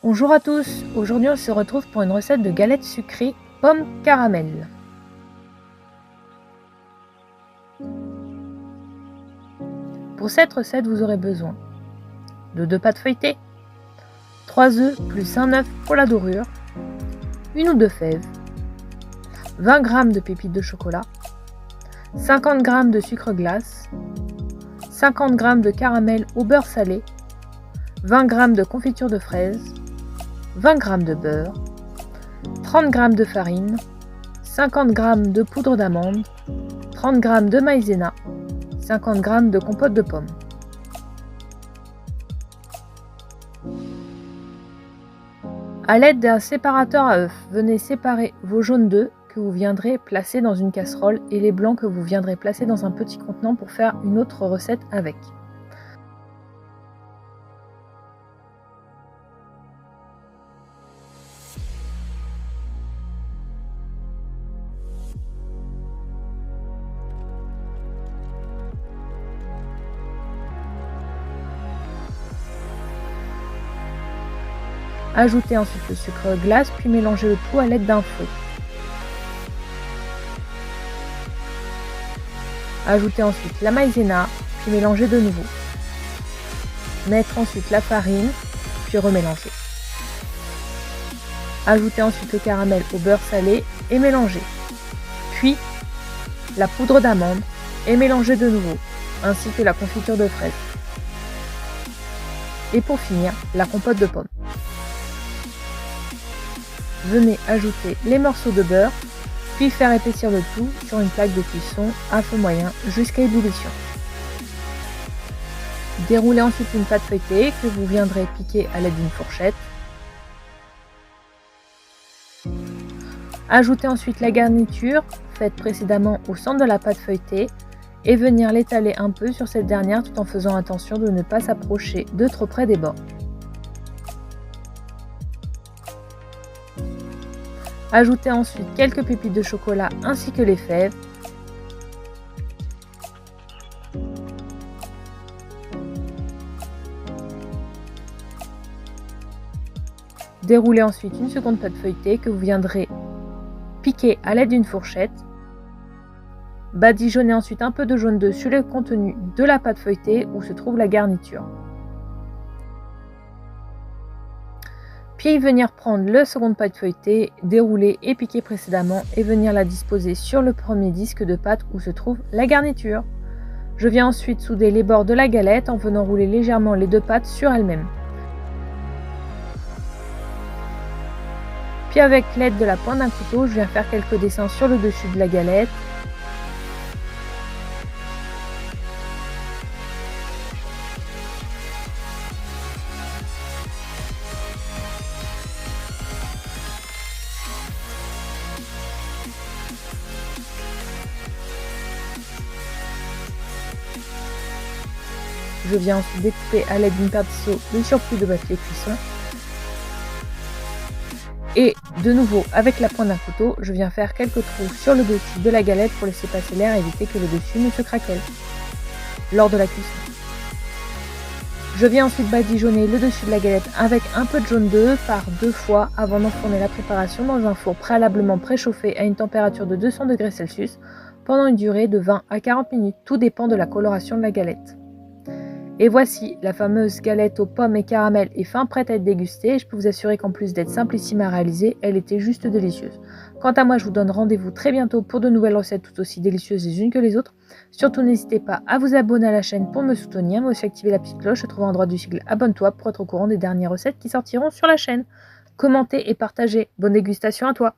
Bonjour à tous, aujourd'hui on se retrouve pour une recette de galettes sucrées pommes caramel. Pour cette recette vous aurez besoin de 2 pâtes feuilletées, 3 œufs plus un œuf pour la dorure, 1 ou 2 fèves, 20 g de pépites de chocolat, 50 g de sucre glace, 50 g de caramel au beurre salé, 20 g de confiture de fraises, 20 g de beurre, 30 g de farine, 50 g de poudre d'amande, 30 g de maïzena, 50 g de compote de pommes. A l'aide d'un séparateur à œufs, venez séparer vos jaunes d'œufs que vous viendrez placer dans une casserole et les blancs que vous viendrez placer dans un petit contenant pour faire une autre recette avec. Ajoutez ensuite le sucre glace, puis mélangez le tout à l'aide d'un fouet. Ajoutez ensuite la maïzena, puis mélangez de nouveau. Mettre ensuite la farine, puis remélanger. Ajoutez ensuite le caramel au beurre salé et mélanger. Puis la poudre d'amande et mélanger de nouveau, ainsi que la confiture de fraises. Et pour finir, la compote de pommes. Venez ajouter les morceaux de beurre, puis faire épaissir le tout sur une plaque de cuisson à feu moyen jusqu'à ébullition. Déroulez ensuite une pâte feuilletée que vous viendrez piquer à l'aide d'une fourchette. Ajoutez ensuite la garniture faite précédemment au centre de la pâte feuilletée et venir l'étaler un peu sur cette dernière tout en faisant attention de ne pas s'approcher de trop près des bords. Ajoutez ensuite quelques pépites de chocolat ainsi que les fèves. Déroulez ensuite une seconde pâte feuilletée que vous viendrez piquer à l'aide d'une fourchette. Badigeonnez ensuite un peu de jaune d'œuf sur le contenu de la pâte feuilletée où se trouve la garniture. Puis venir prendre la seconde pâte feuilletée, dérouler et piquer précédemment et venir la disposer sur le premier disque de pâte où se trouve la garniture. Je viens ensuite souder les bords de la galette en venant rouler légèrement les deux pâtes sur elles-mêmes. Puis avec l'aide de la pointe d'un couteau, je viens faire quelques dessins sur le dessus de la galette. Je viens ensuite découper à l'aide d'une pinceau le surplus de papier cuisson. Et de nouveau, avec la pointe d'un couteau, je viens faire quelques trous sur le dessus de la galette pour laisser passer l'air et éviter que le dessus ne se craquelle lors de la cuisson. Je viens ensuite badigeonner le dessus de la galette avec un peu de jaune d'œuf par 2 fois avant d'enfourner la préparation dans un four préalablement préchauffé à une température de 200 degrés Celsius pendant une durée de 20 à 40 minutes. Tout dépend de la coloration de la galette. Et voici, la fameuse galette aux pommes et caramel est fin prête à être dégustée et je peux vous assurer qu'en plus d'être simplissime à réaliser, elle était juste délicieuse. Quant à moi, je vous donne rendez-vous très bientôt pour de nouvelles recettes tout aussi délicieuses les unes que les autres. Surtout, n'hésitez pas à vous abonner à la chaîne pour me soutenir, mais aussi activer la petite cloche se trouvant en droite du sigle Abonne-toi pour être au courant des dernières recettes qui sortiront sur la chaîne. Commentez et partagez. Bonne dégustation à toi!